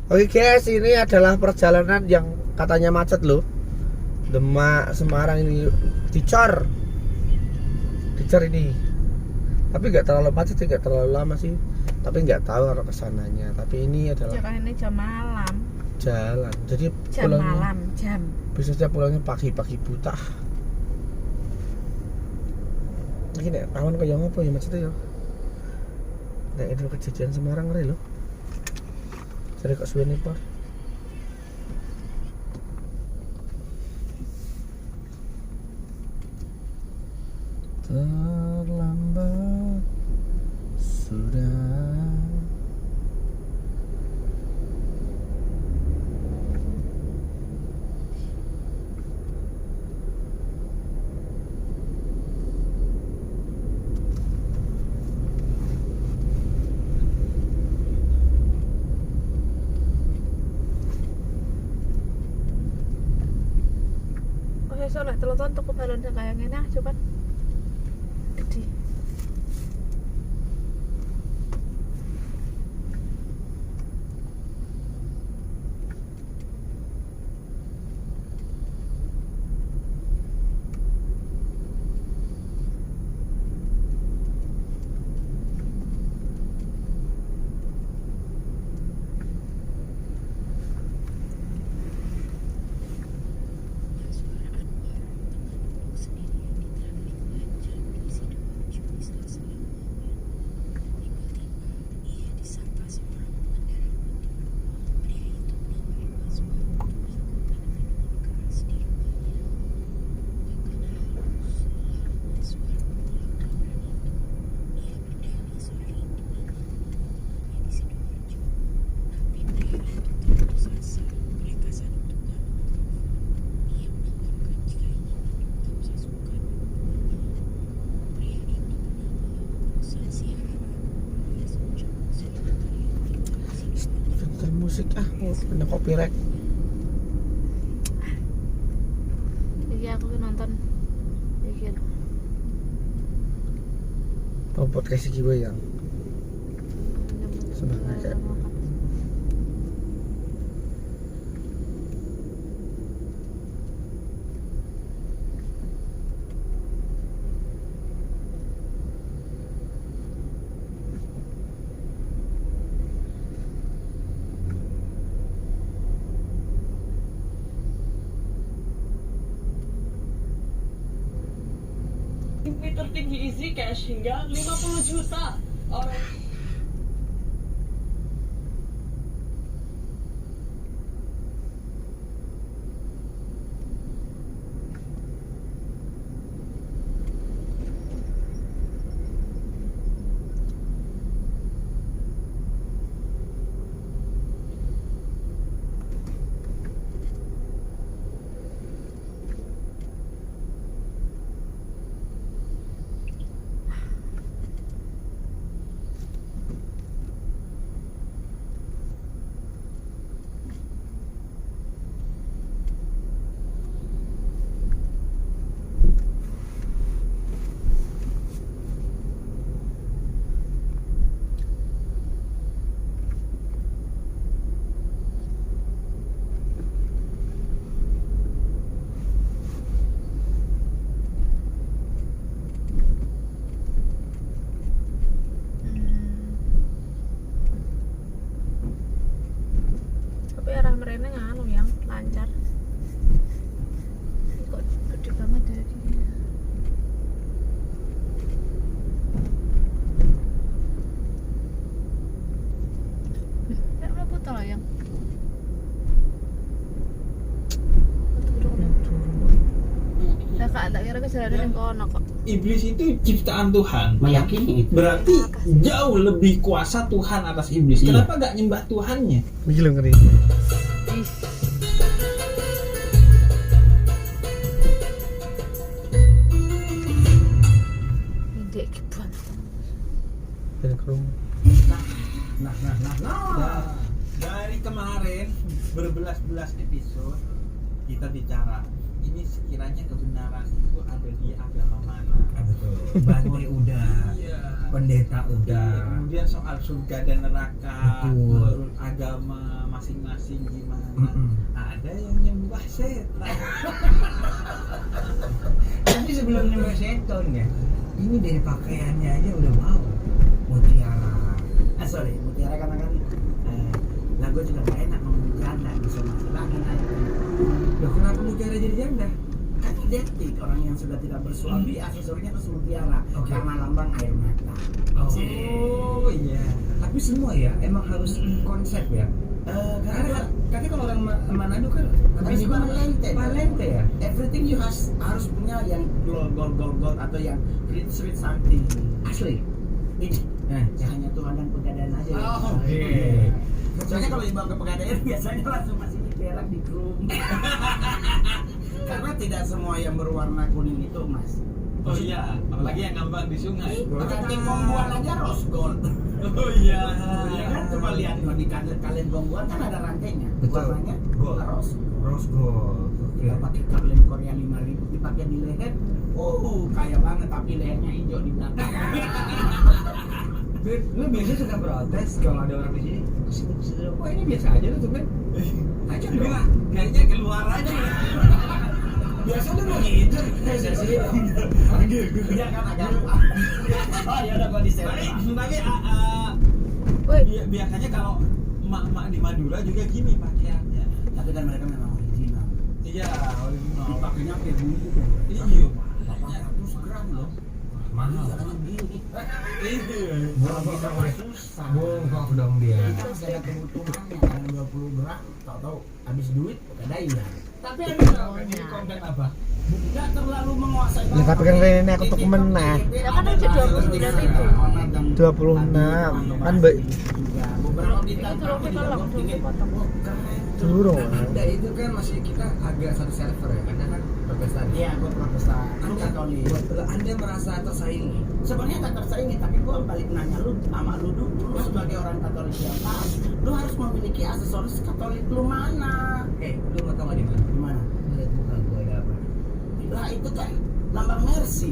Oke guys, ini adalah perjalanan yang katanya macet loh. Demak Semarang ini dicor ini. Tapi nggak terlalu macet sih, nggak terlalu lama sih. Tapi nggak tahu arah kesananya. Tapi ini adalah Jangan ini jam malam. Jalan. Jadi Jam pulangnya, malam, jam. bisa saja pulangnya pagi-pagi buta. Ini nek awan kaya ngopo ya macetnya ya. Nek itu kejadian Semarang ngeri loh. Jadi kok suwe nih, Pak. Terlambat sudah. Soalnya telepon tuku balon kayak ngene ah coba gede. Musik kena copyright. Iya aku nonton iki lho. Podcast iki wae yang semangat. Mimpi tertinggi Easy Cash hingga 50 juta orang. Tapi arah mereka nganu yang lancar. Ini kok gede banget ya gini. Ya mau putar lah yang. Nah kak, tak kira kejadian yang kono kok. Iblis itu ciptaan Tuhan. Meyakini itu. Berarti jauh lebih kuasa Tuhan atas iblis. Iya. Kenapa gak nyembah Tuhannya? Iki lho ngeri. Ih. Ndek kibuan. Ben krung. Nah, dari kemarin berbelas-belas episode kita bicara ini sekiranya kebenaran itu ada di agama mana? Betul. Bangun udah. Iya. Pendeta udah. Kemudian soal surga dan neraka Betul. menurut agama masing-masing gimana. Mm-mm. Ada yang nyembah setan. Tapi sebelum nyembah setan ya, ini dari pakaiannya aja udah mau mutiara. Mutiara karena kan lah gue juga gak enak ngomong janda bisa masuk lagi naik. Loh kenapa mutiara jadi janda? Kan identik orang yang sudah tidak bersuami aksesorinya harus mutiara Oke. karena lambang air mata. Oh iya. Tapi semua ya emang harus konsep ya. Karena katanya kalau orang Manado kan Tapi juga Valente ya. Everything you harus punya yang gold atau yang sweet something. Asli. Ini Nah, hanya Tuhan dan Pegadaian aja. ya. Oh, oke. Soalnya kalau dibawa ke Pegadaian biasanya langsung masih diperak di krum. Karena tidak semua yang berwarna kuning itu emas. Oh iya, apalagi yang ngambang di sungai. Cantik Bongguan aja rose gold. Oh iya. Ya kan coba lihat loh di kalian Bongguan kan ada rantainya. Betul. Warnanya Gold. rose. Rose gold. Oke. Kita pakai kalian Korea 5.000 dipakai di leher. Kaya banget tapi lehernya hijau di belakang. Lu biasa suka protes kalau ada orang di sini. Kesini. Wah ini biasa aja lu tuh kan. Aja dong. Enggak, kayaknya keluar aja. Biasa lu mau ngincer. Panggil gue. Iya kan agak. Oh ya udah gua di share. Tapi Woi, biasanya kalau emak-emak di Madura juga gini pakaiannya. Tapi kan mereka memang original. Iya, original. Dipakainya kayak bumbu. Iya, 800 gram loh. Mahal. Caranya gini. Iya. Bongkok dong dia. Kita masih ada kebutuhannya karena 20 gram. Tahu-tahu habis duit Pegadaian. Tapi ada Jadi konten apa? nggak terlalu menguasai. Ya, tapi kan ini aku tuh kemenah. Ya kan aja 29.000. 26 kan beberapa bintang Itu loh, tolong, dipotong. Durung. Ada itu kan masih kita agak satu server ya karena kan Protestan. Iya, gue Protestan. Lu Katolik. Anda merasa tersaingi? Sebenarnya tak tersaingi, tapi gue balik nanya lu sama lu dulu. Lu sebagai orang Katolik yang pas, lu harus memiliki aksesoris Katolik lu mana? Lu mau tahu nggak di mana? Di mana? Lihat muka gue ada apa? Lah itu kan lambang Mercy.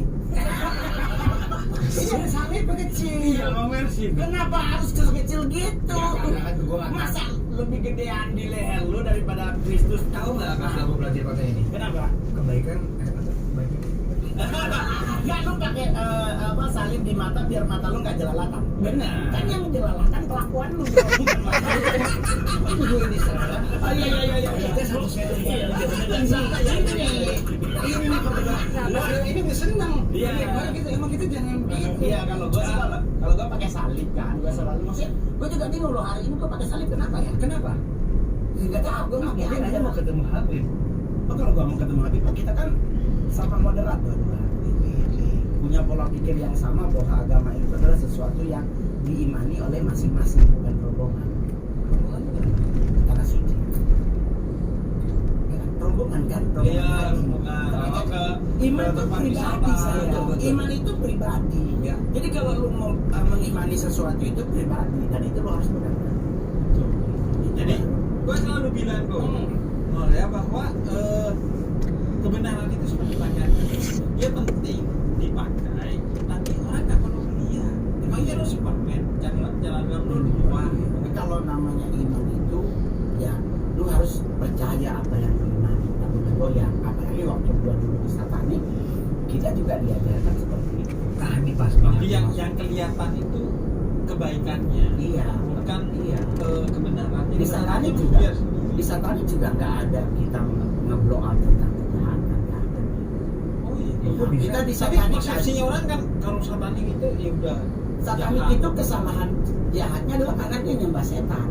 Ini salib kecil. Iya, Bang Mercy. Kenapa harus kecil gitu? Ya, karena kan gua nggak Masa lebih gedean di leher lu daripada Kristus? Tahu nggak pas aku belajar konten ini? Kenapa? Kebaikan, kebaikan. Nggak lu pakai salib di mata biar mata lu nggak jelalatan. Benar. Kan yang jelalatan kelakuan lu. Bukan mata. Itu gue ini salah. Oh iya. Kita satu seri. Ini gue seneng. Iya. Gitu. Emang kita jangan begitu. Iya kalau gue pakai salib kan, gue selalu maksudnya. Gue juga bingung loh hari ini gue pakai salib kenapa ya? Kenapa? Nggak tahu gue pakai Mungkin aja aja mau ketemu Habib. Oh, kalau gue mau ketemu Habib, kita kan sama moderat berdua. Punya pola pikir yang sama bahwa agama itu adalah sesuatu yang diimani oleh masing-masing, bukan rombongan. Karena suci. Ya, rombongan kan? Iya, lagi. rombongan. Tapi Kalau kan ke iman itu tempat pribadi wisata, saya. betul. Iman itu pribadi. Ya. Jadi kalau lu mau mengimani sesuatu itu pribadi dan itu lu harus benar-benar. Jadi, gue selalu bilang ya bahwa kebenaran itu seperti pakaian. Dia penting dipakai, tapi orang nggak perlu lihat. Emang dia harus Superman, jalan dulu wah. Tapi kalau namanya iman itu ya lu harus percaya apa yang lu imani, tak boleh goyang. Apalagi waktu gua dulu di Satanik, kita juga diajarkan seperti itu. Nah ini pas banget. Jadi yang kelihatan itu kebaikannya, Iya, bukan iya. kebenarannya. Di Satanik juga, di Satanik juga nggak ada kita ngeblok out tentang kejahatan, nggak ada. Oh iya. Kita di Tapi Satanik persepsinya orang kan kalau satanik itu ya udah. Satanik jahat. itu kesalahan jahatnya adalah karena dia nyembah setan.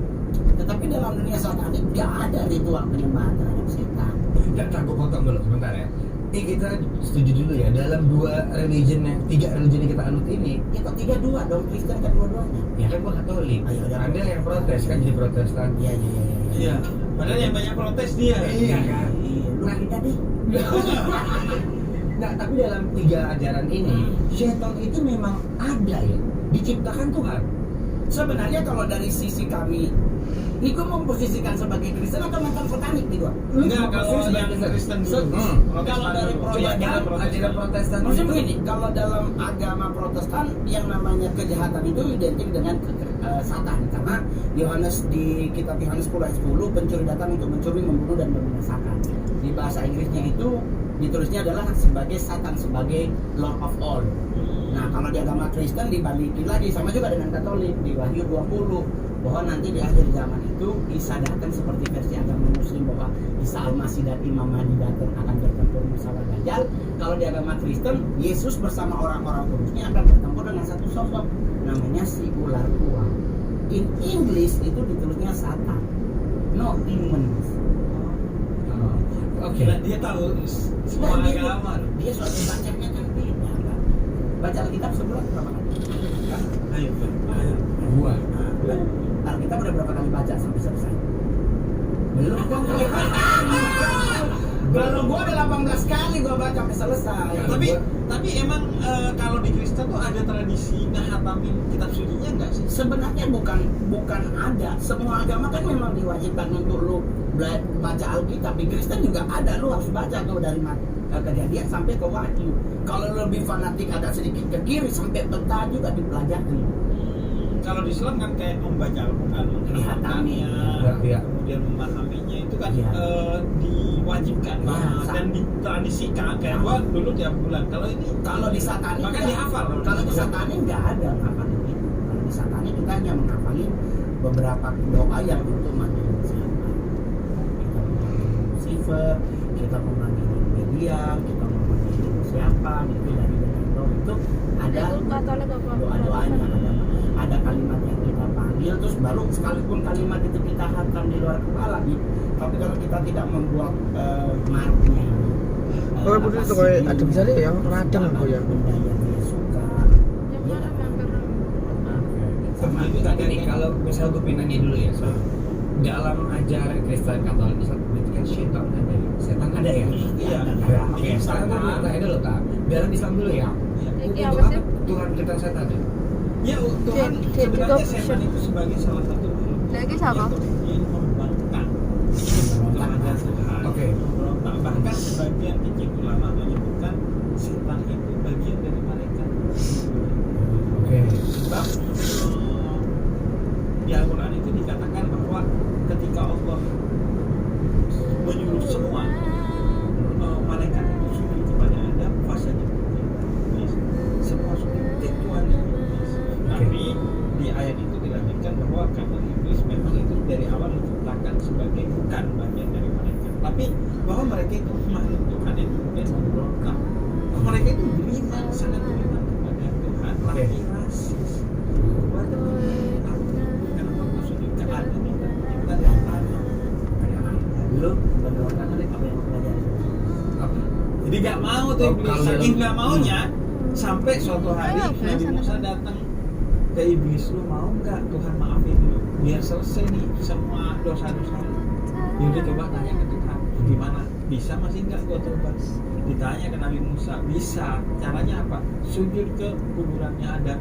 Tetapi dalam dunia Satanik nggak ada ritual penyembahan terhadap setan. Dan aku potong dulu sebentar ya. Ini kita setuju dulu ya dalam tiga religion yang kita anut ini. Ya kok 32 dong, Kristen kedua-duanya. Ya kan gua Katolik. Ayo, udah. Ada yang protes kan jadi Protestan. Iya. Iya. Padahal yang banyak protes dia. Iya kan. Iya, lu pindah deh. Nah, tapi dalam tiga ajaran ini, setan itu memang ada ya, diciptakan Tuhan. Sebenarnya kalau dari sisi kami Ini gue mau posisikan sebagai Kristen atau mantan satanik nih gue? Enggak, kalau yang Kristen dulu. Kalau dari ajaran Protestan maksudnya itu begini, kalau dalam agama Protestan yang namanya kejahatan itu identik dengan Satan, karena di kitab Yohanes 10 ayat 10 pencuri datang untuk mencuri, membunuh dan membinasakan. Di bahasa Inggrisnya itu ditulisnya adalah sebagai Satan, sebagai Lord of all. Nah, kalau di agama Kristen dibalikin lagi sama juga dengan Katolik di Wahyu 20 bahwa nanti di akhir zaman itu Isa datang seperti versi agama Muslim bahwa Isa Al-Masih dan Imam Mahdi datang akan bertempur bersama Dajjal. Kalau di agama Kristen, Yesus bersama orang-orang kudusnya akan bertempur dengan satu sosok namanya si ular tua. In English itu ditulisnya Satan, no demons. Oke. Dan dia tahu semua Nah, agama. dia suatu bacanya kan beda kan. Baca Alkitab sebulan berapa kali? Ayo, Gua. Alkitab udah berapa kali baca sampai selesai? Belum kan? Kalau gua ada 18 kali gua baca sampai selesai. Tapi emang kalau di Kristen tuh ada tradisi ngehatamin kitab sucinya enggak sih? Sebenarnya bukan ada. Semua agama kan memang diwajibkan untuk lu baca Alkitab. Di Kristen juga ada, lu harus baca tuh dari Kejadian sampai ke Wahyu. Kalau lebih fanatik agak sedikit ke kiri sampai peta juga dipelajari. Kalau di Islam kan kayak membaca Al-Quran, menghafalkannya, Iya. kemudian memahaminya itu kan Iya. Diwajibkan Iya, dan ditradisikan. Kayak gua dulu tiap bulan. Kalau ini Kalau di Satanik Maka nggak- dihafal. Kalau di Satanik nggak ada ngapalin itu. Kalau di Satanik kita hanya menghafalin beberapa doa yang untuk manggil siapa. Kita memanggil Lucifer, kita memanggil media, kita memanggil siapa gitu dari doa itu ada Itu Katolik apa? doa-doanya, ada kalimat yang kita panggil, terus baru sekalipun kalimat itu kita hantam di luar kepala nih. Tapi kalau kita tidak membuat marknya, Oh, betul itu kayak ada misalnya yang radang apa ya? benda yang dia suka. Yang mana member? Sama itu Tapi nih kalau misal gue pengen nanya dulu ya, dalam ajaran Kristen Katolik Islam berarti kan setan ada ya? Setan ada ya? Iya. Oke, sekarang gue mau tanya dulu Kak. Dalam Islam dulu ya. Ini Untuk apa apa sih? Tuhan kita setan ya? Ya Tuhan Dia sebenarnya juga setan itu sebagai salah satu makhluk Lagi siapa? yang kemudian membangkang kepada Tuhan. Oke. Memberontak. Bahkan sebagian kecil ulama menyebutkan setan itu bagian dari malaikat. Oke. Sebab di Al-Quran itu dikatakan bahwa ketika Allah menyuruh semua malaikat itu sujud kepada Adam, fasanya semua sujud kecuali iblis. Tapi di ayat itu dilanjutkan bahwa karena iblis memang itu dari awal diciptakan sebagai bukan bagian dari malaikat, tapi bahwa mereka itu makhluk Tuhan yang kemudian memberontak. Mereka itu beriman, sangat beriman kepada Tuhan, tapi rasis. Kenapa kau sujud ke Adam yang tercipta dari tanah? Dulu berdoakan oleh apa yang pelajari. Apa? Jadi gak mau tuh Oh, iblis, kalau saking dalam- gak maunya sampai suatu hari Nabi Musa datang ke iblis, lu mau nggak Tuhan maafin lu biar selesai nih semua dosa-dosa lu. Yaudah coba tanya ke Tuhan, gimana? Bisa masih nggak gua tobat? Ditanya ke Nabi Musa, bisa. Caranya apa? Sujud ke kuburannya Adam.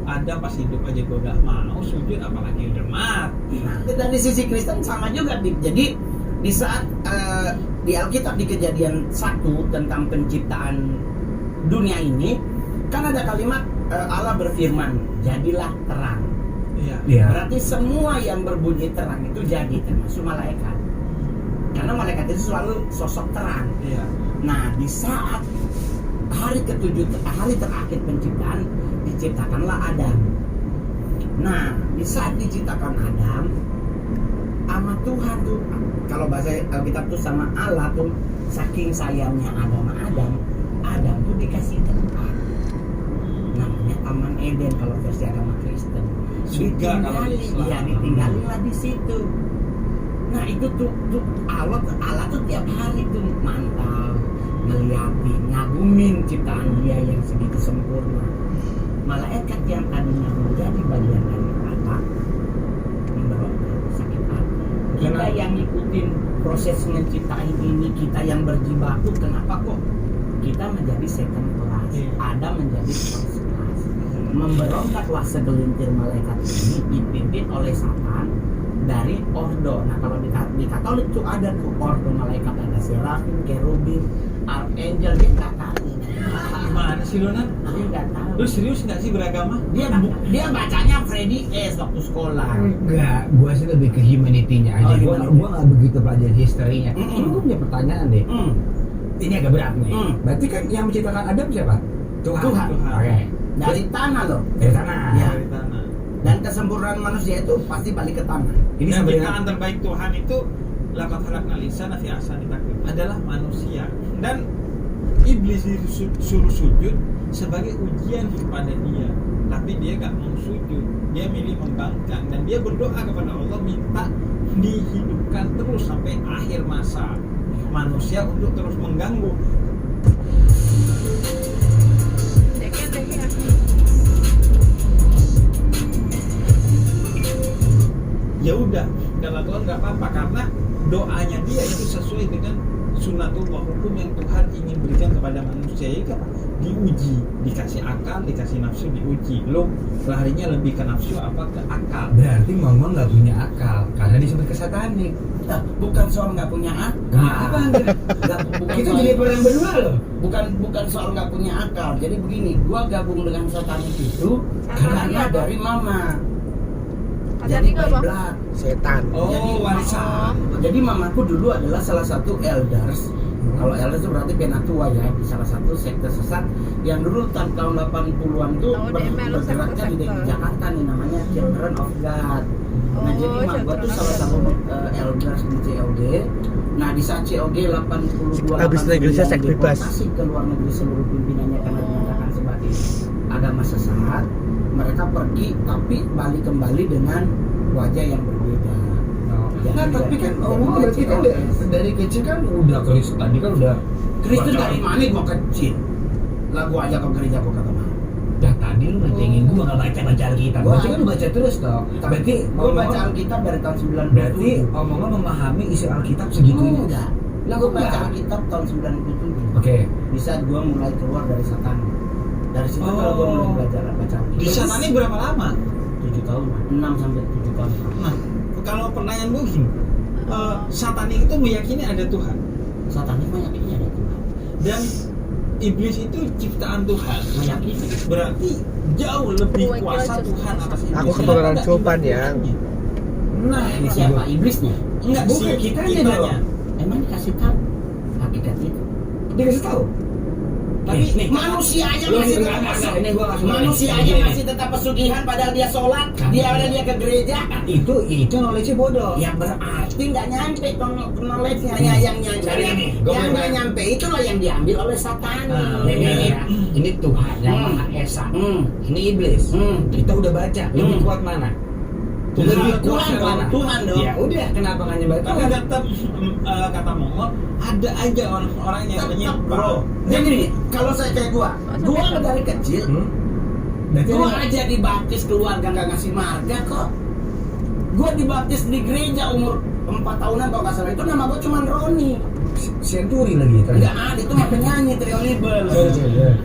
Adam pas hidup aja gua gak mau sujud, apalagi udah mati. Dan di sisi Kristen sama juga. Jadi di saat di Alkitab di Kejadian 1 tentang penciptaan dunia ini kan ada kalimat Allah berfirman, jadilah terang. Iya. Iya. Berarti semua yang berbunyi terang itu jadi, termasuk malaikat. Karena malaikat itu selalu sosok terang. Iya. Nah, di saat hari ke-7, hari terakhir penciptaan, diciptakanlah Adam. Nah, di saat diciptakan Adam, sama Tuhan tuh, kalau bahasa Alkitab tuh sama Allah tuh, saking sayangnya Adam tuh dikasih tempat. Namanya Taman Eden kalau versi agama Kristen. Surga kalau di Islam. Iya, ditinggalin lah di situ. Nah itu tuh Allah tuh tiap hari tuh mantau, ngeliatin, ngagumin ciptaan dia yang segitu sempurna. Malaikat yang tadinya menjadi bagian dari Allah memberontak, sakit hati. Kita yang ngikutin proses menciptain ini, kita yang berjibaku, kenapa kok kita menjadi second class, Adam menjadi first class. Memberontaklah segelintir malaikat ini dipimpin oleh Satan dari ordo. Nah kalau di Katolik tuh ada tuh ordo malaikat, ada serafim, kerubim, archangel, dia nggak tahu. Gimana sih lu, Nan? Dia nggak tahu. Lu serius nggak sih beragama? Dia bacanya Freddy S waktu sekolah. Enggak, gua sih lebih ke humanity-nya aja. Oh, Gua humanity. nggak begitu pelajari historinya. Mm-mm. Ini gua punya pertanyaan deh. Ini agak berat nih. Berarti kan yang menciptakan Adam siapa? Tuhan. Tuhan. Oke. Dari tanah loh. Dari tanah. Ya. Dari tanah. Dan kesempurnaan manusia itu pasti balik ke tanah. Ini Dan sama ciptaan dengan terbaik Tuhan itu laqad khalaqnal insana fi ahsani taqwim, adalah manusia. Dan iblis disuruh sujud sebagai ujian kepada dia, tapi dia gak mau sujud, dia milih membangkang, dan dia berdoa kepada Allah minta dihidupkan terus sampai akhir masa manusia untuk terus mengganggu. Ya udah, kata Tuhan nggak apa-apa karena doanya dia itu sesuai dengan sunatullah, hukum yang Tuhan ingin berikan kepada manusia. Itu apa? Diuji, dikasih akal, dikasih nafsu, diuji. Lo larinya lebih ke nafsu apa ke akal? berarti Mongol nggak punya akal karena disebut kesatanik. Nah, bukan soal nggak punya akal. Kenapa? Bukan Itu soal- jadi perang berdua loh. bukan soal nggak punya akal. Jadi begini, gua gabung dengan satanik itu Satanik karena apa? dari mama. Jadi Jadi nggak by bang? blood. Setan. Jadi warisan. Jadi mamaku dulu adalah salah satu elders. Kalau elders itu berarti penatua ya, di salah satu sekte sesat yang dulu tahun 80-an tuh Oh, dia melu bergeraknya di sekte-sekte. Jakarta nih, namanya Children of God. Nah, Oh, jadi mak gua tuh Children salah of satu God. elders di COG. Nah, di saat COG 82 Habis negeri seks bebas. deportasi ke luar negeri seluruh pimpinannya karena dinyatakan sebagai agama sesat. Mereka pergi tapi balik kembali dengan wajah yang berbeda. Jadi Nah, tapi kan dari- Mongol dari berarti kan COG. dari kecil kan udah Kristen, tadi kan udah Kristen baca- dari mana gua kecil? Lah gua aja ke gereja gua kagak mau. Ya tadi lu ngecengin gua nggak baca Alkitab. Gua- Berarti kan lu baca terus toh. Berarti Gua baca Alkitab dari tahun 90. berarti Mongol memahami isi Alkitab segitunya. enggak. Lah gua baca Alkitab tahun 97. Oke. Di saat gua mulai keluar dari satan. Dari situ kalau gua mulai belajar baca Alkitab. Di sana ini berapa lama? 7 tahun, 6 sampai 7 tahun. Nah, kalau pertanyaan gue gini, satanik itu meyakini ada Tuhan Satan ini meyakini ada Tuhan. dan iblis itu ciptaan Tuhan. Meyakini. Berarti jauh lebih Oh, kuasa gila, Tuhan atas iblis. Aku keturunan Kenapa Copan, nggak Yang. ibadahnya? Nah, ini Siapa iblisnya? Enggak Bukan sih, kitanya kitanya. dong. Emang dikasih tahu hakikat itu? dia kasih tahu. Tapi Nih, manusia aja Lu masih enggak, tetap ini gua nggak suka. manusia aja Ini. masih tetap pesugihan padahal dia sholat, dia ke gereja. Itu knowledge bodoh. Ya berarti nggak nyampe knowledge-nya ya, yang Jadi ini, gua yang mau nggak nyampe itu loh yang diambil oleh satan. Nah, ini Tuhan yang Hmm. Maha Esa. Hmm. Ini iblis. Hmm. Kita udah baca. Lebih kuat mana? Lebih kuat Tuhan dong, mana? Tuhan dong. Ya udah, kenapa nggak nyembah tapi Tuhan? tetap kata Mongol ada aja orang-orang yang Tetap, menyimpang. bro. Jadi nih, kalau saya kayak gua dari kecil, Hmm? Berarti gua ini- aja dibaptis keluarga nggak ngasih marga kok. Gua dibaptis di gereja umur 4 tahunan kalau nggak salah, itu nama gua cuma Roni. Senturi lagi kan? Enggak ada, itu mah penyanyi Trio Libel.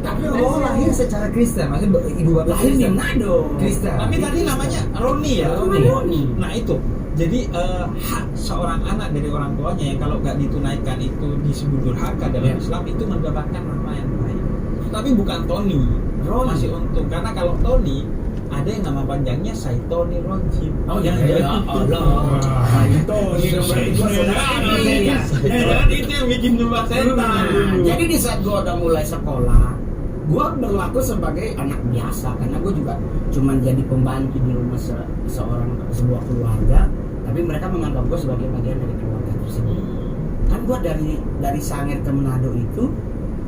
Tapi lo lahir secara Kristen, maksudnya ibu bapak Lahir di Kristen. Manado. Kristen. Tapi tadi namanya Roni ya. Roni. Nah itu, jadi hak seorang anak dari orang tuanya yang kalau nggak ditunaikan itu disebut durhaka dalam Ya. Islam, itu mendapatkan nama yang baik. Tapi bukan Tony. Roni. Masih untung karena kalau Tony ada yang nama panjangnya Saitoni Rojim. Oh ya, Yang ya Allah. Itu itu yang bikin nyembah setan. Nah, jadi di saat gua udah mulai sekolah, gua berlaku sebagai anak biasa karena gua juga cuman jadi pembantu di rumah sebuah keluarga, tapi mereka menganggap gua sebagai bagian dari keluarga tersebut. Kan gua dari Sangir ke Manado itu,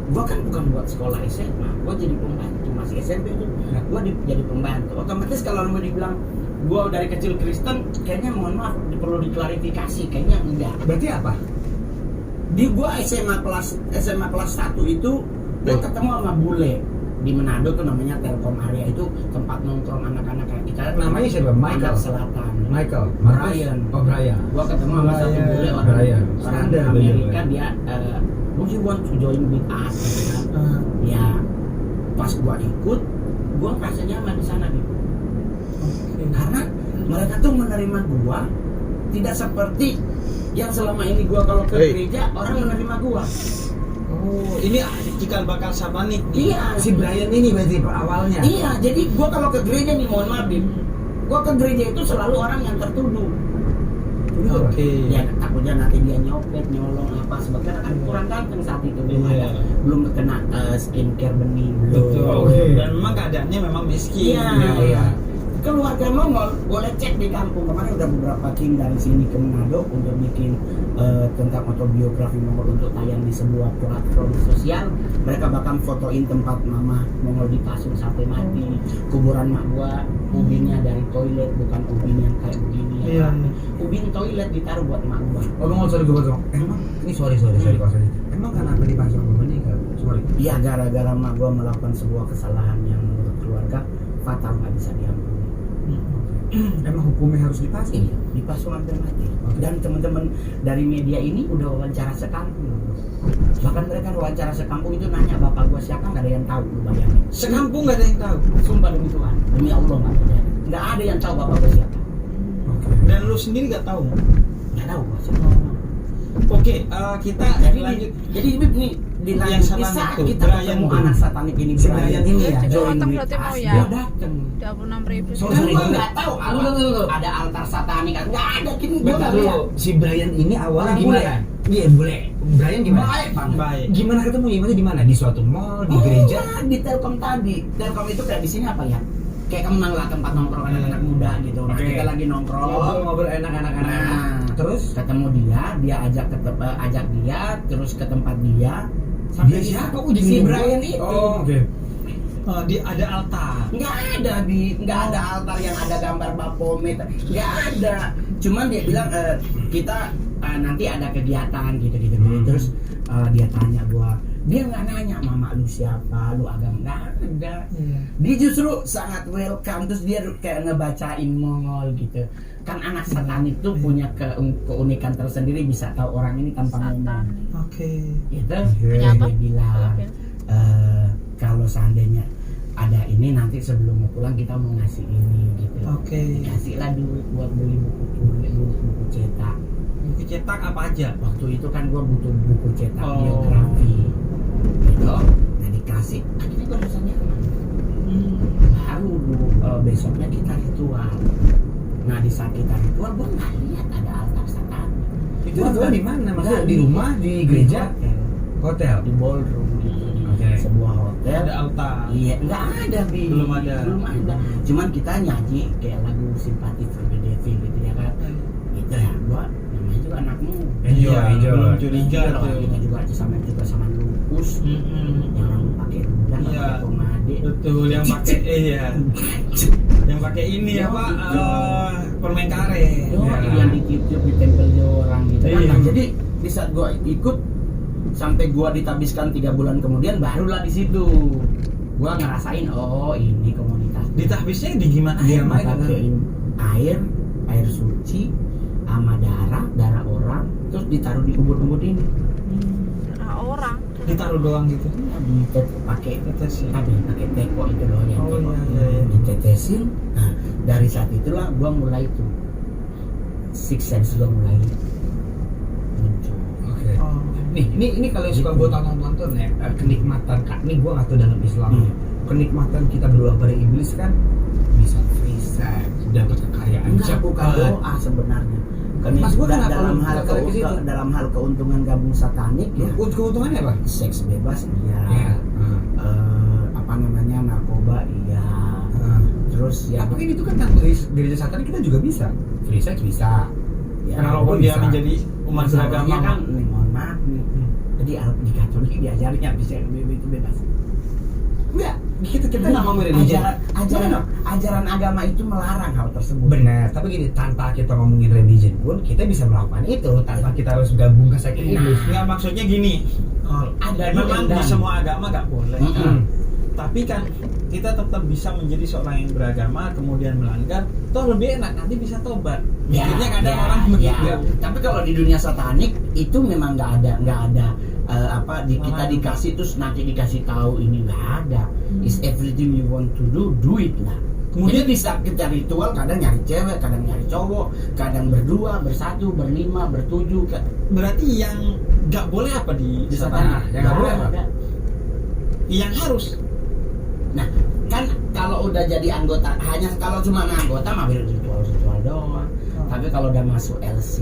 gua kan bukan buat sekolah SMA, gua jadi pembantu, masih SMP itu, gua jadi pembantu. Otomatis kalau mau dibilang gua dari kecil Kristen, kayaknya mohon maaf perlu diklarifikasi, kayaknya enggak. Berarti apa? Di gua SMA kelas 1 itu gua ketemu sama bule di Manado tuh namanya Telkom Area, itu tempat nongkrong anak-anak kayak kita. Namanya siapa? Michael? Anak Selatan. Michael, Brian. Oh Brian. Gua ketemu sama satu Brian. bule Brian. orang Standar Amerika, bener. dia would you want to join with us? Gitu kan. Ya pas gua ikut, gua merasa nyaman di sana gitu. Karena mereka tuh menerima gua tidak seperti yang selama ini gua kalau ke gereja orang menerima gua. Oh, ini cikal bakal satanik. Iya. Si Brian ini berarti awalnya. Iya, jadi gua kalau ke gereja nih, mohon maaf Bim, gua ke gereja itu selalu orang yang tertuduh. Oke. Ya takutnya nanti dia nyopet, nyolong apa sebagainya, kan kurang ganteng saat itu, belum kena skincare bening. Betul. Dan memang keadaannya memang miskin. Iya. Keluarga Mongol boleh cek di kampung. Kemarin udah beberapa tim dari sini ke Manado untuk bikin tentang autobiografi Mongol untuk tayang di sebuah platform sosial. Mereka bahkan fotoin tempat mama Mongol dipasung sampai mati, kuburan mak gua, ubinnya dari toilet, bukan ubin yang kayak begini ya. Ubin toilet ditaruh buat mak gua. Oh, Mongol, sorry gue potong. Emang ini sorry kalau saya. Emang kenapa dipasang meninggal? Sorry. Iya, gara-gara mak gua melakukan sebuah kesalahan yang menurut keluarga fatal, nggak bisa diampuni. Emang hukumnya harus dipasang? Iya, dipasung sampai mati. Dan teman-teman dari media ini udah wawancara sekampung. Bahkan mereka wawancara sekampung itu nanya bapak gua siapa, nggak ada yang tahu, lu bayangin. Sekampung nggak ada yang tahu. Sumpah demi Tuhan, demi Allah nggak ada yang tahu bapak gua siapa. Dan lu sendiri nggak tahu? Nggak tahu gua siapa. Oke, kita lanjut. Jadi nih di Yang saat satanik kita tuh, Brian ketemu tuh. anak satanik ini, Si Brian Brian ini ya, Jadi join datang with berarti mau us, ya? dia datang. 26.000. Sorry, Kan gua sorry. nggak tahu ada altar satanik, nggak ada, kini gua Bentar nggak dulu, lihat. si Brian ini awalnya Orang gimana? bule. Iya, bule. Brian gimana? Baik banget. Baik. Gimana ketemunya? Maksudnya di mana? Di suatu mall, di gereja? Enggak, di Telkom tadi. Telkom itu kayak di sini apa ya? Kayak kenal lah tempat nongkrong anak-anak muda gitu. Nah, Oke. kita lagi nongkrong. Ngobrol-ngobrol enak-enak. Nah, Terus? ketemu dia ajak ajak dia, terus ke tempat dia. Dia siapa? Oh, jadi si bule. Brian itu. Oh, oke. Ada altar. Nggak ada altar yang ada gambar Baphomet, nggak ada. Cuman dia bilang kita nanti ada kegiatan gitu. Terus dia tanya gua, dia nggak nanya mama lu siapa, lu agama, nggak ada. Dia justru sangat welcome. Terus dia kayak ngebacain Mongol gitu. Kan anak satanik tuh punya keunikan tersendiri, bisa tahu orang ini tanpa ngomong. Oke. Gitu. Punya apa? Dia bilang kalau seandainya ada ini nanti sebelum mau pulang kita mau ngasih ini gitu. Oke. Dikasihlah duit buat beli buku cetak. Buku cetak apa aja? Waktu itu kan gua butuh buku cetak Oh. biografi. Gitu. Nah dikasih. Akhirnya gua rasanya kemana? Baru besoknya kita ritual. Nah di saat kita ritual gua nggak lihat ada altar satanik. Itu ritual di mana? Maksudnya di rumah, di gereja, hotel? Di ballroom gitu. Oke. Sebuah hotel. Ada altar. Iya, nggak ada Bi. Belum ada. Cuman kita nyanyi kayak lagu simpati for the devil gitu ya kan. Itu ya, gua namanya juga anakmu. Enjoy. Belum curiga Iya, tuh. kita juga sama lupus. Yang rambut pakai rudang, Iya. pakai pomade. Betul, yang pakai yang pakai ini apa? Permen karet. Yang ditiup-tiup ditempel di orang gitu kan. Iya. Nah, jadi di saat gua ikut sampai gua ditabiskan 3 bulan kemudian barulah di situ gua ngerasain oh ini komunitas. Ditahbisnya di gimana? Dia ya? main Pakein air suci sama darah orang terus ditaruh di kubur-kubur ini. Darah orang. Ditaruh doang gitu. Pakai Tetesin. pakai teko itu loh yang Oh, teko. iya. Ditetesin. Nah, dari saat itulah gua mulai tuh six sense gua mulai muncul. Oke. Oh. Nih, ini kalau yang suka gue tonton ya, kenikmatan Kak. Ini gue nggak tahu dalam Islam. Kenikmatan kita berdoa pada iblis kan bisa free sex, dapat kekayaan Enggak, bukan cepat. doa sebenarnya. Mas, gua kenapa dalam lu hal tertarik ke situ? dalam hal keuntungan gabung satanik ya. Keuntungannya apa? Seks bebas iya. Ya. Apa namanya narkoba iya. Terus ya Tapi kan itu kan tanpa gereja satanik kita juga bisa. Free sex bisa. ya, Kalaupun dia bisa. menjadi umat beragama masalahnya kan nih, mohon maaf nih. Jadi di Katolik diajarinnya bisa itu bebas. Enggak, kita nggak ngomongin religion. Ajaran agama itu melarang hal tersebut. Benar, tapi gini, tanpa kita ngomongin religion pun kita bisa melakukan itu tanpa kita harus gabung ke seks iblis. Nggak, maksudnya gini. Ada Memang di dan. semua agama nggak boleh. Mm-mm. Tapi kan kita tetap bisa menjadi seorang yang beragama kemudian melanggar, toh lebih enak nanti bisa tobat. Mikirnya kadang orang begitu. Tapi kalau di dunia satanik itu memang nggak ada kita dikasih terus nanti dikasih tahu ini nggak ada. Is everything you want to do it lah. Kemudian bisa kita ritual, kadang nyari cewek, kadang nyari cowok, kadang berdua, bersatu, berlima, bertujuh. Berarti yang nggak boleh apa di Di sana? sana yang nggak boleh apa? Yang harus. Nah, kan kalau udah jadi anggota, hanya kalau cuma anggota mah ritual doang. Tapi kalau udah masuk LC,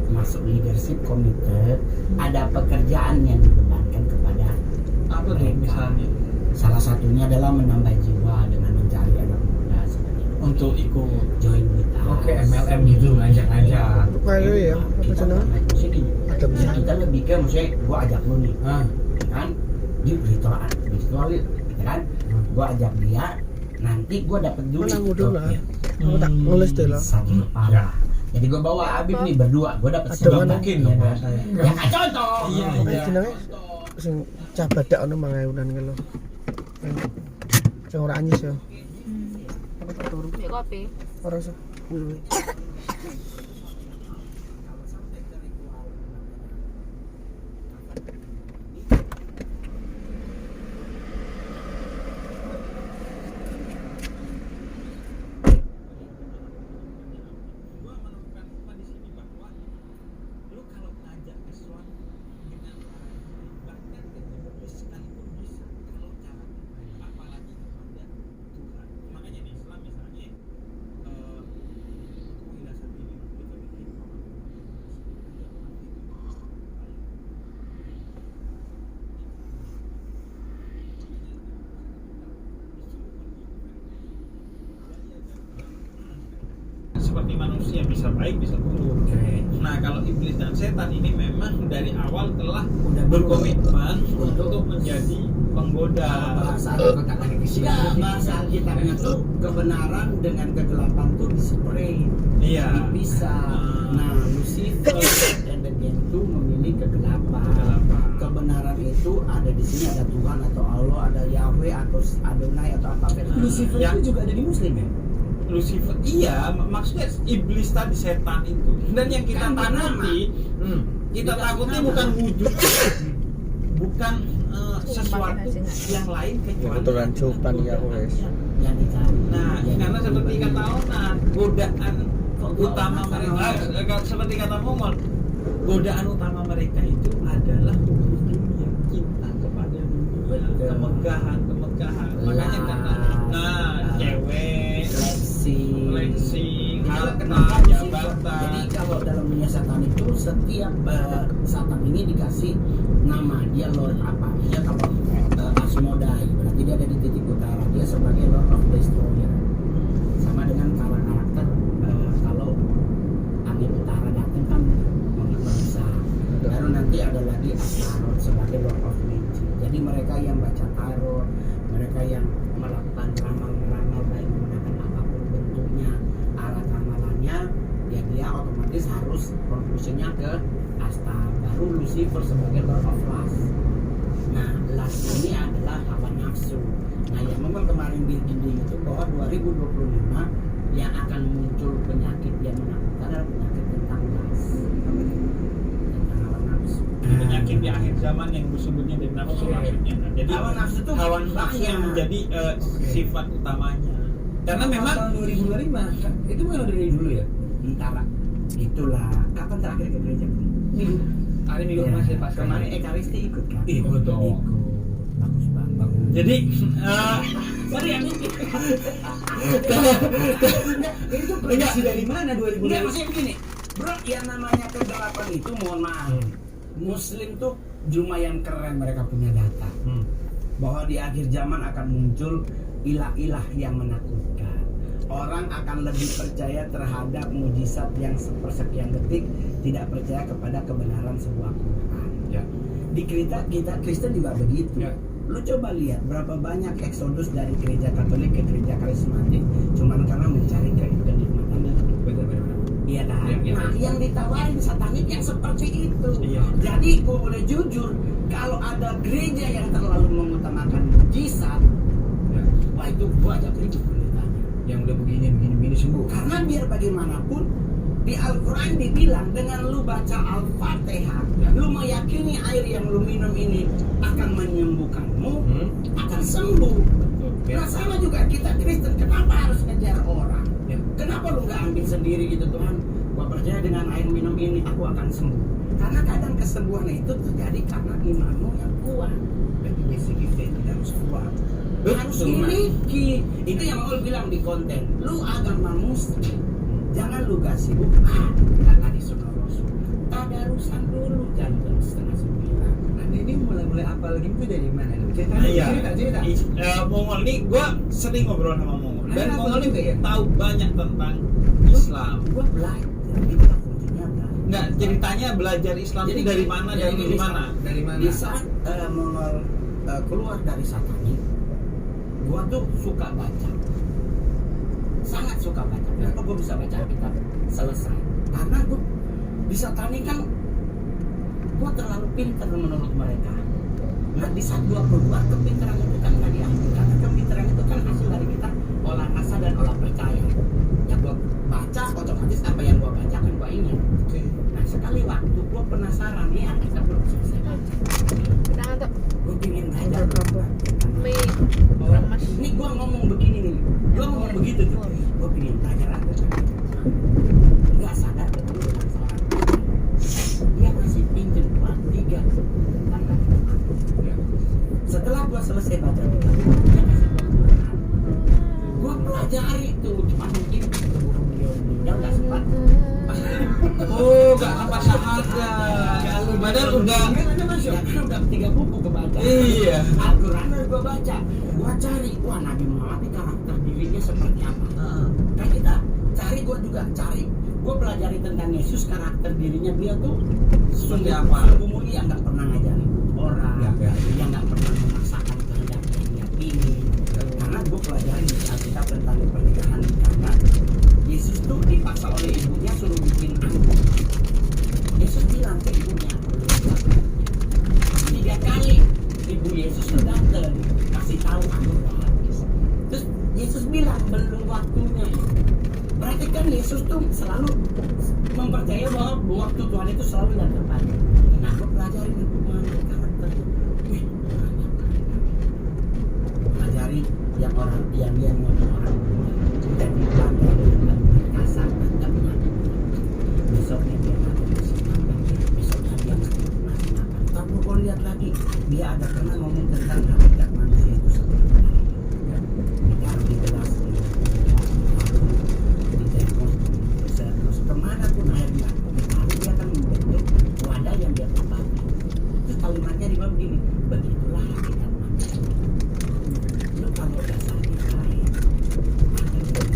masuk leadership komite, ada pekerjaan yang dibebankan kepada Apa tuh mereka. misalnya? Salah satunya adalah menambah jiwa dengan mencari anak muda seperti itu. Untuk ikut. Join with us. Oke, MLM gitu ngajak-ngajak. Itu kayak ya, apa Kita channel? maksudnya gini, Ada bisa. kita lebih ke maksudnya gua ajak lu nih, Ah, kan? Di ritual yuk, gitu kan? Gua ajak dia, nanti gua dapet duit. Mana dulu lah. Oke. Aku tak nulis deh lah. Satu kepala. Jadi gua bawa Habib nih berdua, gua dapet Ada sejuta, mana? Mungkin ya dong kan? kalau saya. Ya kan contoh. Iya, Apa iya. jenenge? Sing cah badak ono 5.000-an ki lho. Sing ora anyis ya. Apa tak turu? Ya kopi. Ora usah. Gua menemukan apa di sini bahwa lu kalau ngajak sesuatu dengan bahkan iblis sekalipun bisa kalau cara apalagi kepada Tuhan. Makanya di Islam misalnya wailah sabili kita bikin seperti manusia bisa baik bisa buruk. Nah kalau iblis dan setan ini memang dari awal telah Udah berkomitmen Untuk untuk menjadi penggoda. bahasa kotakan ke sini. Enggak, bahasa Alkitabnya tuh kebenaran dengan kegelapan tuh diseparate, Iya. dipisah. Nah, Lucifer dan Demian itu memilih kegelapan. Kegelapan. Kebenaran itu ada di sini, ada Tuhan atau Allah, ada Yahweh atau Adonai atau apa. Lucifer Ya. itu juga ada di Muslim ya? Lucifer, iya, maksudnya iblis tadi setan itu. Dan yang kita Kan takuti, kita Dikasih takuti nama. bukan wujud, bukan sesuatu yang lain kecuali Kebetulan cupan ya wes. Yang dicari. Nah, Yang karena seperti dibeli. kata Onan, godaan utama mereka, seperti kata Momol, godaan utama mereka itu adalah hubungan dunia, cinta kepada dunia, Betul. kemegahan. Makanya kata, cewek, flexing, harta, jabatan. Jadi kalau dalam dunia satan itu setiap satan ini dikasih nama, dia Lord apa? Dia kalau Asmodai, berarti dia ada di titik utara. Dia sebagai Lord of Destroyer. Sama dengan karakter kalau angin utara datang kan merusak. Lalu nanti ada lagi Astaroth sebagai Lord of Magic. Jadi mereka yang baca tarot, mereka yang melakukan ramal-ramal baik menggunakan apapun bentuknya, alat ramalannya, ya dia otomatis harus conclusionnya ke Asta. Baru Lucifer sebagai Lord of Lust. Nah, lust ini adalah hawa nafsu. Nah, yang memang kemarin di YouTube bahwa 2025 yang akan muncul penyakit yang menakutkan adalah penyakit tentang lust, tentang hawa nafsu. Penyakit di akhir zaman yang disebutnya dari nafsu maksudnya. Nah, jadi Hawa nafsu tuh hawa nafsu yang banyak. menjadi sifat utamanya. Karena memang tahun 2025 kan itu bukan dari dulu ya. Bintara. Itulah kapan terakhir ke gereja? Hari Minggu Ya, masih pas kemarin Ekaristi ikut kan? Ikut dong. Ikut. Bagus banget. jadi Sorry ya, itu prediksi dari mana Enggak, 2025? maksudnya begini, bro, yang namanya kegelapan itu mohon maaf. Muslim tuh lumayan keren, mereka punya data bahwa di akhir zaman akan muncul ilah-ilah yang menakutkan. Orang akan lebih percaya terhadap mujizat yang sepersekian detik, tidak percaya kepada kebenaran sebuah Quran. Ya. Di kita Kristen juga begitu. Ya. Lu coba lihat berapa banyak eksodus dari gereja Katolik ke gereja karismatik cuman karena mencari kenikmatan. Benar. Iya kan? Ya, ya. Nah, yang ditawarin satanik yang seperti itu. Iya. Jadi gua boleh jujur, kalau ada gereja yang terlalu mengutamakan mujizat, Ya. wah itu gua ajak ribut pendetanya. Yang udah begini sembuh. Karena biar bagaimanapun di Al-Quran dibilang dengan lu baca Al-Fatihah, Ya. lu meyakini air yang lu minum ini akan menyembuhkanmu, akan sembuh. Nah sama juga kita Kristen, kenapa harus ngejar orang? Kenapa lu nggak ambil sendiri gitu, Tuhan? Gua percaya dengan air minum ini aku akan sembuh. Karena kadang kesembuhan itu terjadi karena imanmu yang kuat. Jadi basic faith harus kuat. Harus miliki. Itu yang Ol bilang di konten. Lu agama Muslim, jangan lu gak sibuk. Karena di Sunnah Rasul. Tadarusan dulu jam 8:30. Nah, ini mulai apa lagi itu dari mana? Cerita. Mongol nih, gue sering ngobrol sama Mongol. Dan Mongol ini tahu banyak tentang Islam. Gua belajar. Itulah kuncinya belajar. Nggak, ceritanya belajar Islam itu dari mana dan di mana? Dari mana? Di saat Mongol keluar dari Satani, gua tuh suka baca, sangat suka baca. Kenapa gua bisa baca Alkitab selesai? Karena gua di Satani kan gua terlalu pintar menurut mereka. Nah di saat gua keluar, kepintaran itu kan nggak diambil, karena kepintaran itu kan hasil dari kita olah rasa dan olah percaya. Yang gua baca otomatis apa yang gua baca kan gua ingat. Nah sekali waktu gua penasaran nih Alkitab belum selesai baca. Kita ngantuk. Gue pengen belajar Mie orang mas. ini gue ngomong begini nih, gue ngomong begitu tuh, gue pengen belajar apa? Nggak sadar betul dengan seorang dia masih pinjam 3 tanggal. Setelah gue selesai baca dia kasih gue pelajari tuh, cuma mungkin keburu beliau meninggal nggak sempat. Oh, gak apa syahadat. Padahal udah Ya kan udah 3 buku kebaca. Iya. Al-Quran udah gue baca. Gue cari, wah Nabi Muhammad ini karakter dirinya seperti apa. Kayak kita cari, gue juga cari. Gue pelajari tentang Yesus, karakter dirinya dia tuh Seperti apa? Sungguh mulia, nggak pernah ngajarin orang, dia nggak pernah memaksakan kehendak dia ini. Karena gue pelajari di Alkitab tentang pernikahan, karena Yesus tuh dipaksa oleh ibunya suruh bikin anggur. Yesus bilang ke ibunya, 3 kali ibu Yesus tuh datang kasih tahu anggur udah habis. Terus Yesus bilang belum waktunya. Berarti kan Yesus tuh selalu mempercaya bahwa waktu Tuhan itu selalu yang terbaik. Nah, gue pelajarin itu karakternya. Pelajari yang orang yang dia ngomong orang dan dipakai dengan kasar dan besoknya dia besoknya dia masih makan. Tapi gue lihat lagi dia ada pernah ngomong tentang hakikat manusia itu seperti apa. Ditaruh di gelas, di termos, terus kemanapun airnya, lalu dia akan membentuk wadah yang dia pakai. Terus kalimatnya di bawah begini, begitulah hakikat manusia. Lu kalau dasarnya baik, akan baik.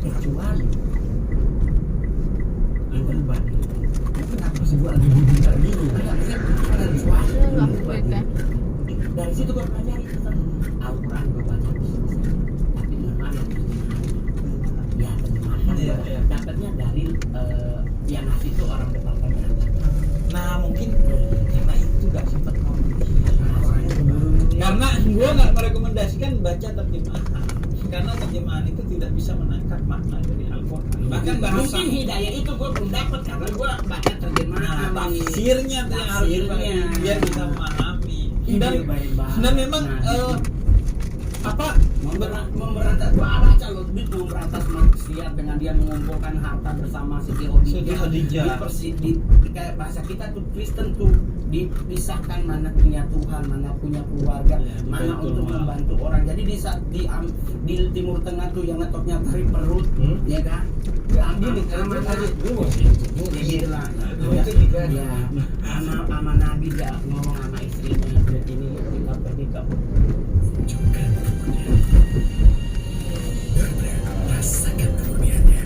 Kecuali yang berbalik. Kenapa sih gua lagi bicara dulu? Nggak baik kan? Dari situ gue pelajari tentang Al-Quran, gue baca tapi memang ya terjemahan dapatnya dari yang ngasih itu orang departemen. Nah mungkin karena itu gak sempat ngomong. Karena gue gak merekomendasikan baca terjemahan, karena terjemahan itu tidak bisa menangkap makna dari Al-Quran. Bahkan bahasa Mungkin hidayah itu gue belum dapat karena gue baca terjemahan. tafsirnya tuh yang harus Tafsirnya. biar bisa memahami. Dan memang memberantas, gua baca loh, memberantas maksiat dengan dia mengumpulkan harta bersama Siti Khadijah. Kayak bahasa kita tuh Kristen tuh dipisahkan mana punya Tuhan, mana punya keluarga, mana untuk membantu orang. Jadi di saat di Timur Tengah tuh yang ngetoknya dari perut, ya kan? Diambil amanah dulu. Gitu lah. Ya, sama Nabi dia ngomong sama istrinya, ini kita pergi ke rasakan kemuliaannya.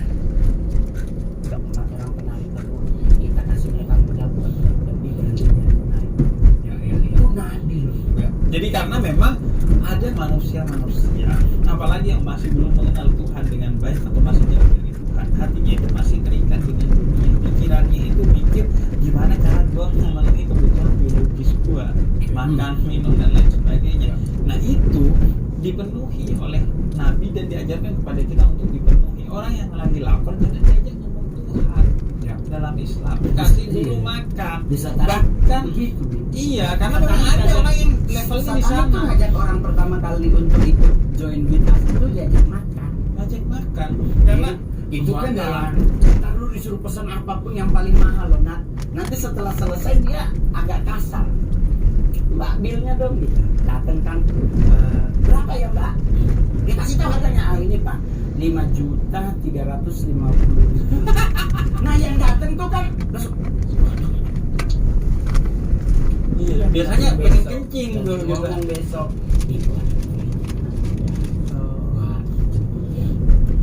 Keempat orang penari terus kita kasih mereka modal buat lebih berhenti dari penari. Itu Nabi loh. Jadi karena memang ada manusia-manusia, apalagi yang masih belum mengenal Tuhan dengan baik atau masih jauh dari Tuhan, hatinya itu masih terikat dengan dunia. Pikirannya itu mikir gimana cara gua memenuhi kebutuhan biologis gua, makan, minum dan lain sebagainya. Nah itu dipenuhi oleh Nabi dan diajarkan kepada kita untuk dipenuhi. Orang yang lagi lapar jangan diajak ngomong Tuhan dalam Islam, kasih dulu makan. Bisa tarik Bahkan begitu. iya, karena memang ada orang yang levelnya di Setan itu sana. ngajak orang pertama kali untuk ikut join with us itu diajak makan. Ngajak makan. Karena Itu kan makan. dalam ntar lu disuruh pesan apapun yang paling mahal loh. Nanti setelah selesai dia agak kasar. Mbak, bilnya dong gitu. Datang kan, berapa ya Mbak? Dia kasih tahu harganya, ini Pak 5.350.000. Nah yang datang tuh kan langsung, Iya, biasanya pengen kencing tuh gitu. ngomong besok. Itu.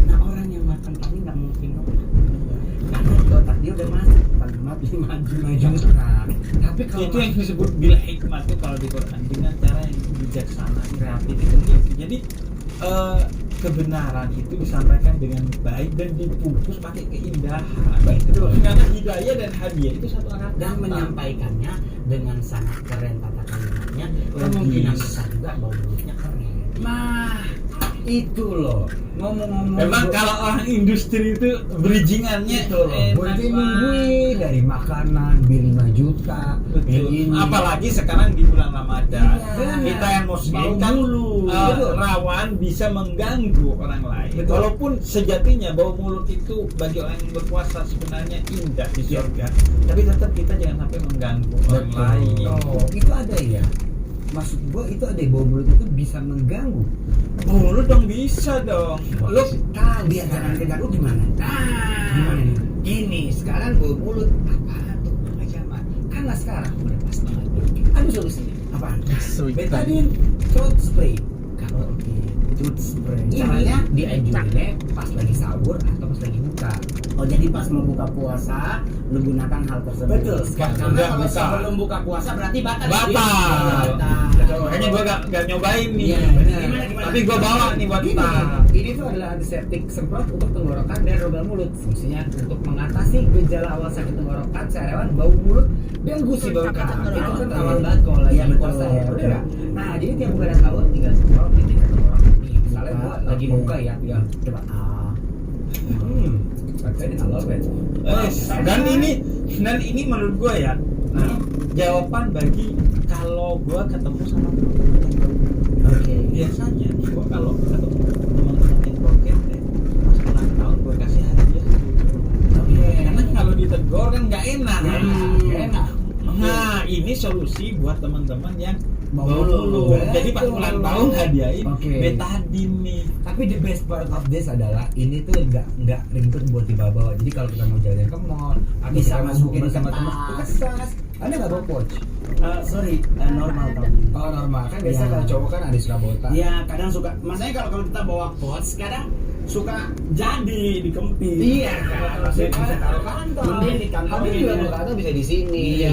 Nah orang yang makan tadi nggak mungkin nolak. Karena di otak dia udah masuk kalimat 5 juta. Tapi kalau Itu yang disebut bil hikmah tuh kalau di Quran, dengan cara yang bijaksana, kreatif itu. Jadi kebenaran itu disampaikan dengan baik dan dibungkus pakai keindahan. Baik, Itu karena hidayah dan hadiah itu satu akar Dan kata. menyampaikannya dengan sangat keren tata kalimatnya, Logis. kemungkinan besar juga bau mulutnya keren. nah itu loh ngomong-ngomong Memang kalau orang industri itu bridgingannya itu loh, gue itu nungguin dari makanan bil 5 juta, bil Betul. ini. Apalagi sekarang di bulan Ramadan, Iya. kita yang muslim Bau kan mulut. Betul. rawan bisa mengganggu orang lain. Betul. Walaupun sejatinya bau mulut itu bagi orang yang berpuasa sebenarnya indah di surga, tapi tetap kita jangan sampai mengganggu orang lain. Oh, itu ada ya. Maksud gue itu ada bau mulut itu bisa mengganggu. Bau mulut dong bisa dong. Lo tahu Biar jangan keganggu gimana? Nah, ini sekarang bau mulut apa tuh macam karena sekarang udah pas banget. Ada solusinya. Apaan? Betadine throat spray. Kalau Tooth spray. ini Caranya? dianjurinnya pas lagi sahur atau pas lagi buka. Oh jadi pas mau buka puasa lu gunakan hal tersebut. Betul. Karena Udah kalau buka. sebelum buka puasa berarti batal. Batal. Batal. Kayaknya gua gak nyobain nih. Iya, benar. Gimana? Tapi gua bawa nih buat Ini, tar. ini tuh adalah antiseptik semprot untuk tenggorokan dan rongga mulut. Fungsinya untuk mengatasi gejala awal sakit tenggorokan, sariawan, bau mulut, dan gusi bau Sakit kaki. Itu tenggorokan. kan rawan banget kalau lagi Iya, betul. puasa ya, udah nggak? Nah, jadi tiap buka dan sahur tinggal semprot di dekat tenggorokan nih. Misalnya gua lagi Oke. buka ya, tinggal Coba. pakai di halal kan. Dan ini menurut gue ya, jawaban bagi kalau gue ketemu sama teman-teman. Oke. Biasanya gue kalau ketemu teman-teman yang broken deh, pas ulang tahun gue kasih hadiah. Oke. Karena kalau ditegur kan nggak enak. Nggak enak. Nah, ini solusi buat teman-teman yang Bau bau mulut. mulut. Jadi pas ulang tahun hadiahin Oke. betadine nih. Tapi the best part of this adalah ini tuh nggak ribet buat dibawa. Jadi kalau kita mau jalan ke mall, atau Bisa kita mau masukin bukber sama ke teman, tas. itu kan tas. Anda nggak bawa pouch? Sorry, normal tahun ini. Oh normal kan biasa Ya. kalau cowok kan ada suka bawa tas. Iya, kadang suka. Maksudnya kalau kita bawa pouch, kadang suka jadi dikempit. Iya, kalau saya bisa taruh kantong. Mending di kantong Tapi ini. juga bawa kantong bisa di sini. Iya.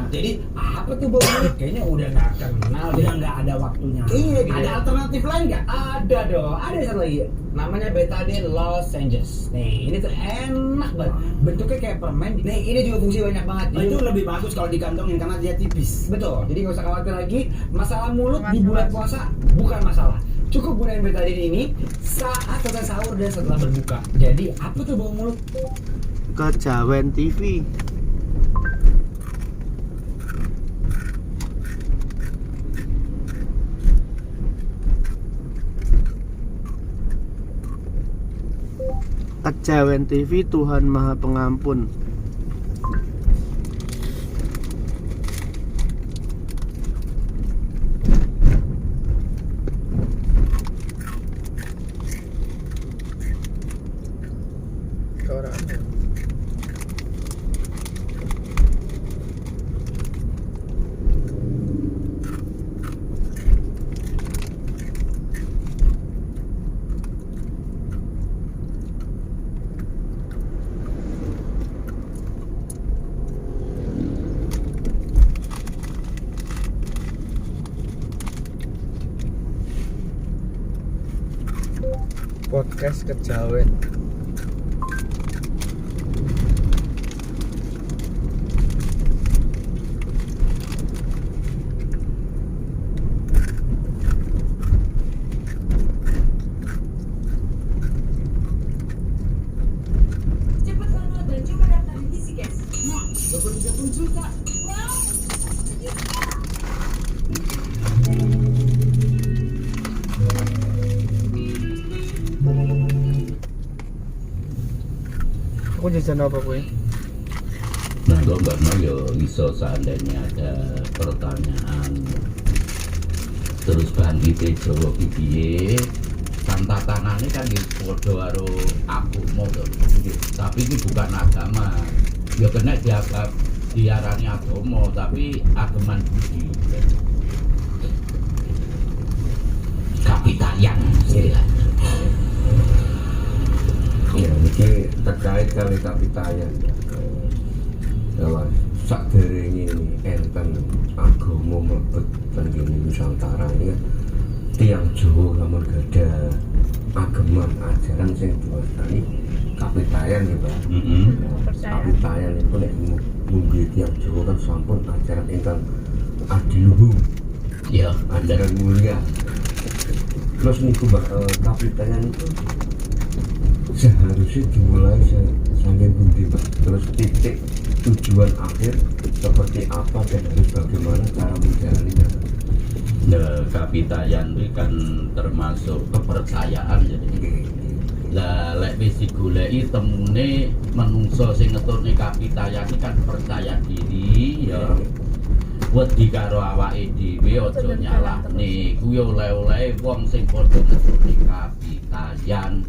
Jadi apa tuh bau mulut? Kayaknya udah nggak kenal deh. Udah nggak ada waktunya. Iya, gitu. Ada alternatif lain nggak? Ada dong, ada satu lagi. Namanya Betadine Lozenges. Nih, ini tuh enak banget. Bentuknya kayak permen. Nih, ini juga fungsi banyak banget. Oh, itu lebih bagus kalau dikantongin karena dia tipis. Betul, jadi nggak usah khawatir lagi. Masalah mulut di bulan puasa bukan masalah. Cukup gunain Betadine ini saat selesai sahur dan setelah berbuka. Jadi apa tuh bau mulut? Kejawen TV. Kejawen TV, Tuhan Maha Pengampun. Podcast Kejawen. Cepat download dan coba daftar di Easy Cash. 30 juta. Aku jajan apa gue? Nah, gue mbak Mayo iso seandainya ada pertanyaan terus bandite Jawa piye kan tatanane kan di podo karo aku mau tapi ini bukan agama ya kena diarani agama tapi agaman budi kapitayan istilah. Ya, ini terkait kali kapitayan bahwa sakderenge enten agama mlebet teng Nusantara ini kan tiang Jawa lamun gadah agama ajaran sing diwastani kapitayan ya Pak. Percaya. Kapitayan itu nek mungkin tiang Jawa kan sampun ajaran ingkang adiluhung, Ya, ajaran mulia. Terus niku Pak, kapitayan itu seharusnya dimulai sampai bundi Pak. Terus titik tujuan akhir seperti apa dan harus bagaimana cara menjalaninya. nah, kapitayan itu kan termasuk kepercayaan jadi. Lah lek wis digoleki temune menungso sing ngeturne kapitayan iki kan percaya diri ya. Wedi karo awake dhewe aja nyalahne. Kuwi oleh-oleh wong sing padha ngeturne kapitayan.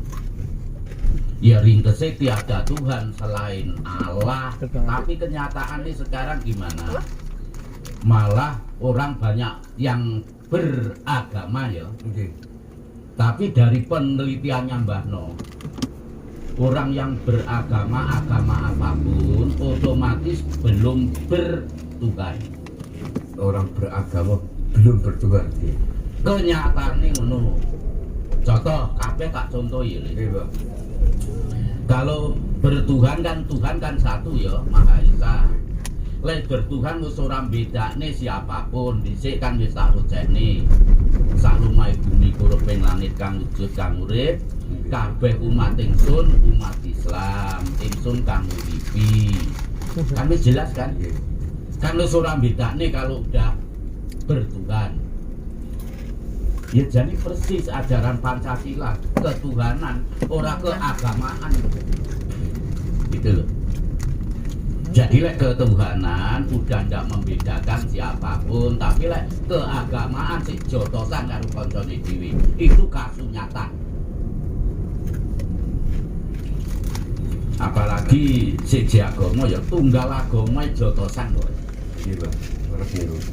Ya ringkesnya tiada Tuhan selain Allah. Tapi kenyataannya sekarang gimana? Malah orang banyak yang beragama ya. Tapi dari penelitiannya Mbah No, orang yang beragama agama apapun otomatis belum bertuhan. Orang beragama belum bertuhan. Kenyataannya ngono. Contoh, kabeh tak contoh ya. Pak. Kalau bertuhan kan satu ya, Maha Esa. Lek bertuhan wis ora bedakne siapapun, dhisik kan wis tak rujekne. Sak lumai bumi kuruping langit kang wujud kang urip, kabeh umat ingsun umat Islam, ingsun kang uripi. Kan wis jelas kan? Kan wis ora bedakne kalau udah bertuhan. Ya jadi persis ajaran Pancasila, ketuhanan, ora keagamaan. Gitu loh. Jadi lek ketuhanan udah ndak membedakan siapapun, tapi lek keagamaan sik jotosan karo kancane dhewe. Itu kasunyatan. Apalagi siji agama ya tunggal agama jotosan kok. Iya Pak.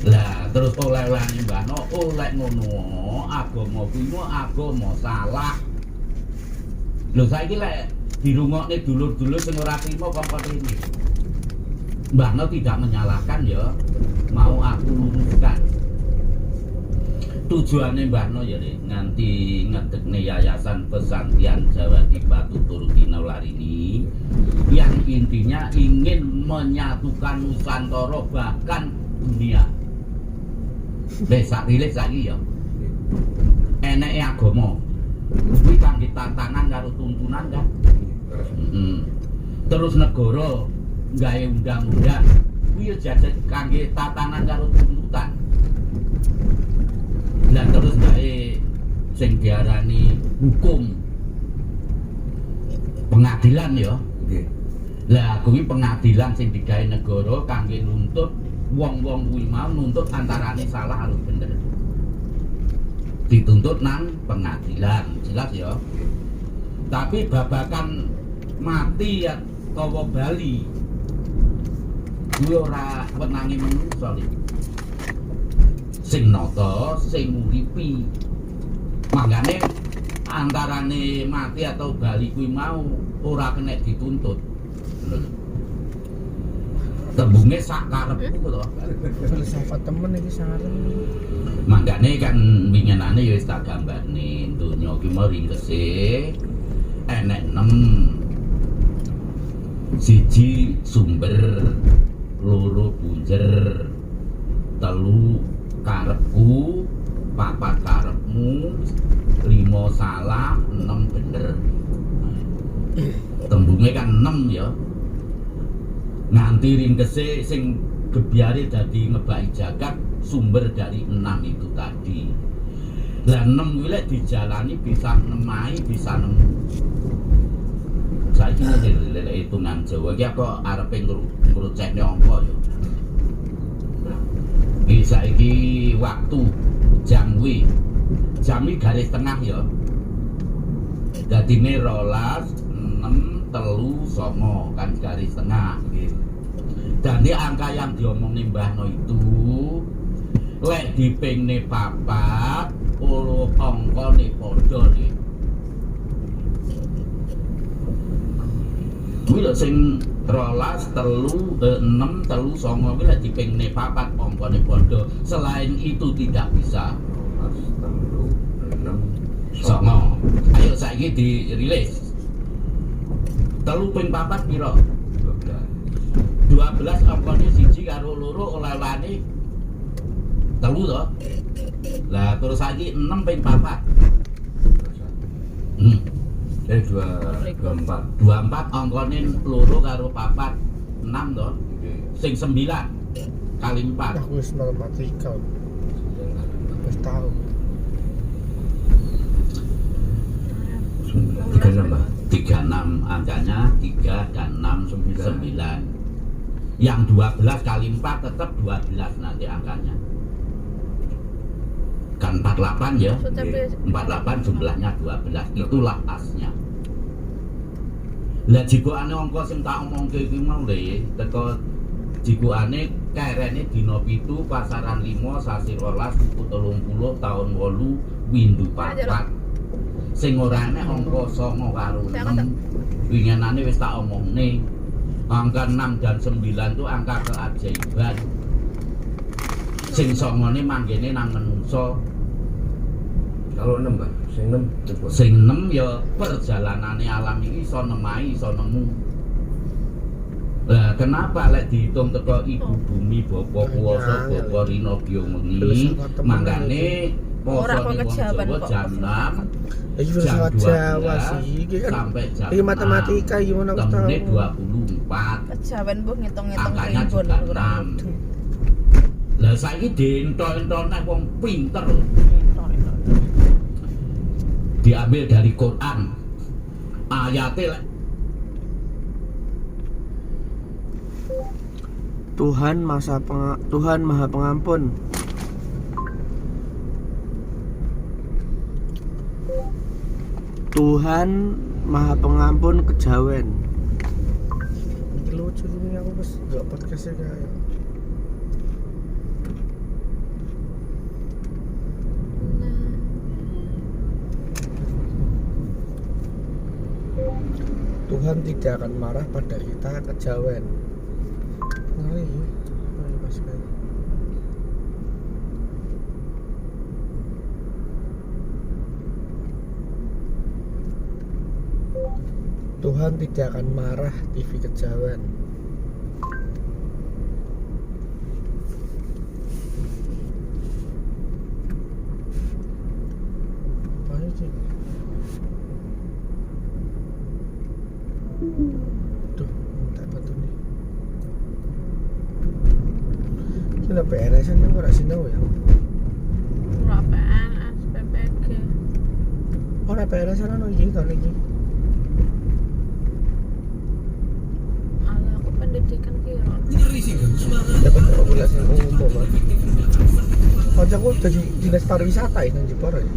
Lah terus oleh-olehane Mbah No, oleh ngono agama kuwi mu agama salah. Lho saiki lek dirungokne dulur-dulur sing ora trima kok ini. Mbah No tidak menyalahkan ya, mau aku luruskan. Tujuannya Mbah No ya nganti ngedekne Yayasan Pesantren Jawa di Batu Turutina ini yang intinya ingin menyatukan Nusantara bahkan dunia. Sak rilis saiki ya. Eneke agama. Kuwi kangge tantangan karo tuntunan kan. Terus negara gawe undang-undang. Kuwi ya jajan kangge tatanan karo tuntutan. Lah terus gawe sing diarani hukum pengadilan ya. Lah kuwi pengadilan sing digawe negara kangge nuntut wong-wong kuwi mau nuntut antarane salah harus bener. Dituntut nang pengadilan, jelas ya. Tapi babakan mati atau bali kuwi ora wenangi menungso iki. Sing nata, sing uripi. Mangane antarane mati atau bali kuwi mau ora kena dituntut. Tembunge sak karepku lho. Filsafat temen iki sareng. Mangkane kan winginane ya wis tak gambarne donya ki mau ringkese enek 6. Siji sumber, loro punjer, telu karepku, papat karepmu, 5 salah, 6 bener. Tembunge kan 6 ya. Nganti Kanthi ringkese sing gebyare dadi ngebaki jagat sumber dari 6 itu tadi. Lah 6 kuwi lek dijalani bisa nemai, bisa nemu. Saiki lek hitungan Jawa iki apa arepe ngrucekne angka ya. Iki saiki waktu jam kuwi. Jam iki garis tengah ya. Dadine 12, 6, 3, 9 kan garis tengah nggih. Dan ini angka yang diomongin Mbah No itu lek dipingne 4 olo angka nih podo nih. Kuwi lho sing 12, 3, 6, 3, 9 kuwi lek dipingne 4 angkane podo. Selain itu tidak bisa. 9. Ayo saiki dirilis. 3 ping 4 piro? 12 angkane 1 karo 2 oleh-olehane 3 to. Lah terus saiki 6 ping 4. Jadi 24. 24 angkane 2 karo 4 6 to. Sing 9 kali 4. Aku wis matematika. Wis tahu. 36 angkanya 3 dan 6 9. Yang 12 kali 4 tetap 12 nanti angkanya. Kan 48 ya. 48 jumlahnya 12. Itulah asnya. Lah jikoane angka sing tak omongke iki mau le, teko jikoane kerene dina 7 pasaran 5 sasi 12 buku 30 tahun 8 windu 4. Sing ora enek angka 9 karo 6. Winginane wis tak omongne. Angka 6 dan 9 itu angka keajaiban. Sing 9 manggene nang menungso. Kalau 6 Pak, Sing 6 ya perjalanane alam iki iso nemai, iso nemu. Lah kenapa lek dihitung teko ibu bumi, bapa kuwasa, bapa rina biomengi, mangkane Ora kok kejawen kok. jam 6 Iki filsafat Jawa sih, iki kan. sampai jam Iki matematika gimana aku tahu. Temune 24. Kejawen mbok ngitung-ngitung Angkanya rimbun juga kurang 6. kudu. Lah saiki dientok-entok wong pinter. Diambil dari Quran. Ayatnya Tuhan Maha Pengampun. Tuhan Maha Pengampun kejawen. Ini lucu ini aku pas gak podcastnya kayak. Tuhan tidak akan marah pada kita kejawen. Ngeri ya. Ngeri pas kayak. Tuhan tidak akan marah TV kejawen. Apa sih? Tuh, tak betul nih. Sudah PNS kan yang ora sinau ya. Ora PNS, PPG. Ora PNS ana iki tahun iki. Ala aku pendidikan kira. Dapat populasi umum Mas. Kancaku jadi dinas pariwisata ini nang Jepara ya.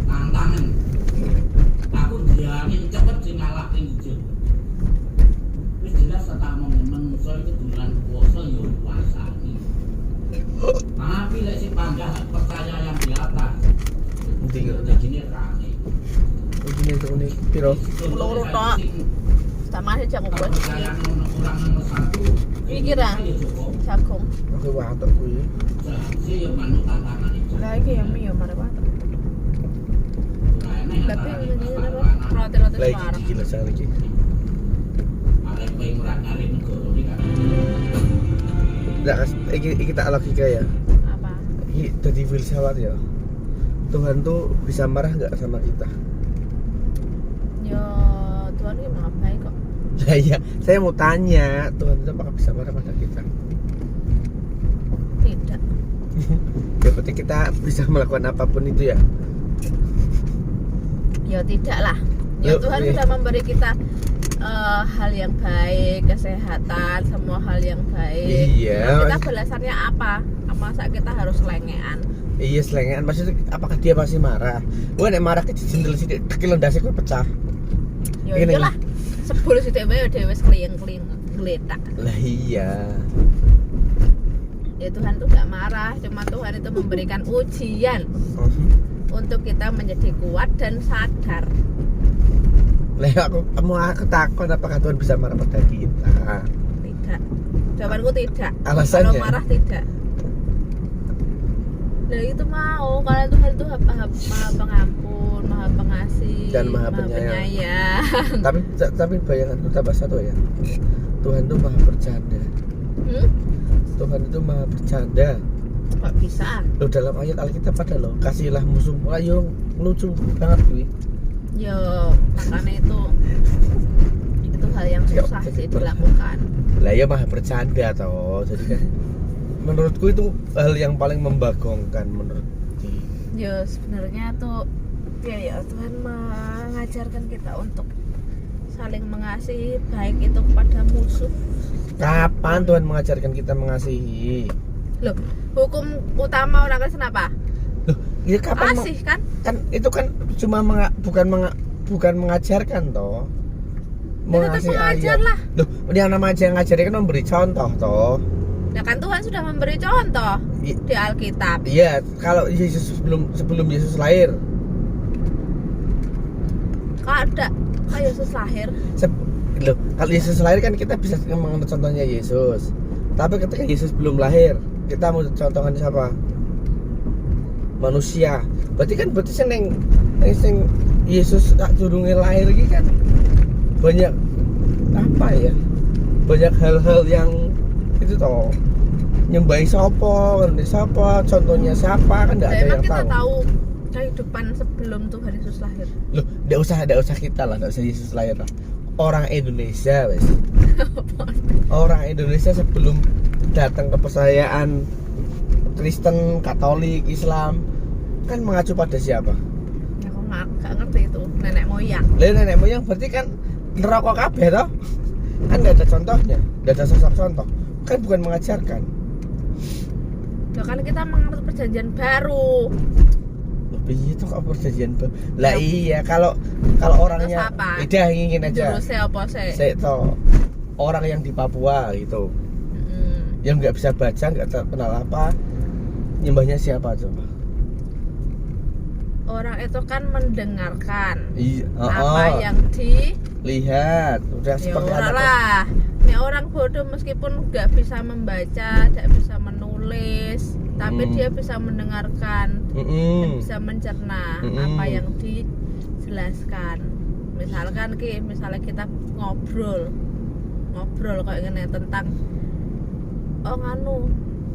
tantangan. Aku jamin cepet sing ngalahke ijen. Wis jelas tak menungso iki dulan kuwasa ya kuasani. Tapi lek sing panggah percaya yang di atas. Endi kok? Jadinya rame. Begini tuh nih piro? Loro tok. Sama aja jamu buat. Percaya orang nomor 1. Iki ra jagung. Aku watok kuwi. Si yo manut tantangan iki. Lah iki ya mi yo mare wae. Tapi ini apa? Roti-roti Lah iki suara. gila sekali iki. Arep kowe ora nyari negara iki kan. Nggak, iki tak logika ya. Apa? Iki dadi filsafat ya. Tuhan tuh bisa marah nggak sama kita? Ya Tuhan ini maha baik kok. Nah iya, saya mau tanya, Tuhan itu apakah bisa marah pada kita? Tidak. Ya berarti kita bisa melakukan apapun itu ya? Ya tidak lah. Ya Loh, Tuhan iya. sudah memberi kita hal yang baik, kesehatan, semua hal yang baik. Iya, Nah, kita mas- belasannya apa? Masa kita harus lengean? Iya selengean, maksudnya apakah dia masih marah? Gue nek marah ke jendel sithik tekil ndase kok pecah. Ya Gini, iyalah. Sepuluh sithik wae dhewe wis kliyeng-kliyeng gletak. Lah iya. Ya Tuhan tuh gak marah, cuma Tuhan itu memberikan ujian untuk kita menjadi kuat dan sadar. Lah aku takut apakah Tuhan bisa marah pada kita? Tidak. Jawabanku tidak. Alasannya? Kalau marah tidak. Lah itu mau, karena Tuhan itu maha pengampun, maha pengasih, Dan maha penyayang. penyayang. Tapi bayanganku tambah satu ya. Tuhan itu maha bercanda. Tuhan itu maha bercanda. Kok bisa? Loh dalam ayat Alkitab ada loh, kasihlah musuhmu. Ayo lucu banget gue. Ya makanya itu hal yang susah sih dilakukan. Lah ya maha bercanda toh. Jadi kan menurutku itu hal yang paling membagongkan menurutku. Ya sebenarnya tuh ya Tuhan mengajarkan kita untuk saling mengasihi, baik itu kepada musuh. Kapan Tuhan mengajarkan kita mengasihi? Loh, hukum utama orang Kristen apa? Loh, ya kapan Kasih kan? kan itu kan cuma bukan mengajarkan toh. Ya, tetap mengajar lah. Loh, yang nama aja ngajari kan memberi contoh toh. Nah kan Tuhan sudah memberi contoh di Alkitab. Iya, kalau Yesus sebelum Yesus lahir. Kalau Yesus lahir, Loh, kalau Yesus lahir kan kita bisa mengenal contohnya Yesus. Tapi ketika Yesus belum lahir, kita mau contohkan siapa? Manusia. Berarti sing Yesus tak durunge lahir iki kan banyak apa ya? Banyak hal-hal yang itu toh. Nyembahi siapa, contohnya siapa kan enggak ada emang yang kita tahu. tahu kehidupan sebelum Tuhan Yesus lahir. Loh, enggak usah kita lah, enggak usah Yesus lahir lah. Orang Indonesia wes. Orang Indonesia sebelum datang kepercayaan Kristen, Katolik, Islam kan mengacu pada siapa? Ya aku nggak ngerti itu, nenek moyang. Lah nenek moyang berarti kan neraka kabeh toh? Kan enggak ada contohnya, enggak ada sosok contoh. Kan bukan mengajarkan. Ya kan kita mengerti perjanjian baru. Iya tuh kok perjanjian baru. Lah iya kalau orangnya Terus apa? beda ingin aja. Jurusnya apa sih? Saya toh orang yang di Papua gitu. Yang nggak bisa baca, nggak kenal apa, nyembahnya siapa coba? Orang itu kan mendengarkan Iya, apa yang di lihat udah ya seperti ora anak. lah. Ini orang bodoh meskipun nggak bisa membaca, tidak bisa menulis, tapi dia bisa mendengarkan, dan bisa mencerna apa yang dijelaskan. Misalnya kita ngobrol kayak gini tentang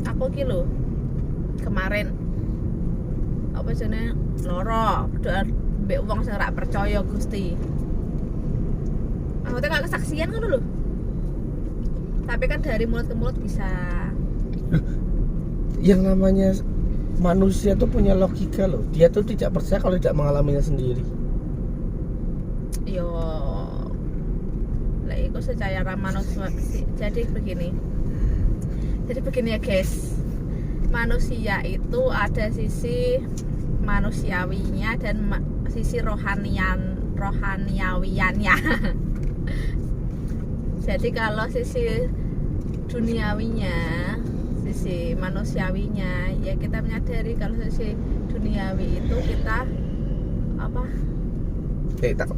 aku ki lho kemarin apa jenenge loro doa mbek wong sing ora percaya Gusti. Maksudnya gak kesaksian kan lho. Tapi kan dari mulut ke mulut bisa. Yang namanya manusia tuh punya logika loh. Dia tuh tidak percaya kalau tidak mengalaminya sendiri. Yo lah itu secara manusia. Jadi begini ya guys, manusia itu ada sisi manusiawinya dan sisi rohaniawiannya. Jadi kalau sisi duniawinya, sisi manusiawinya, ya kita menyadari kalau sisi duniawi itu kita apa? Kayak tak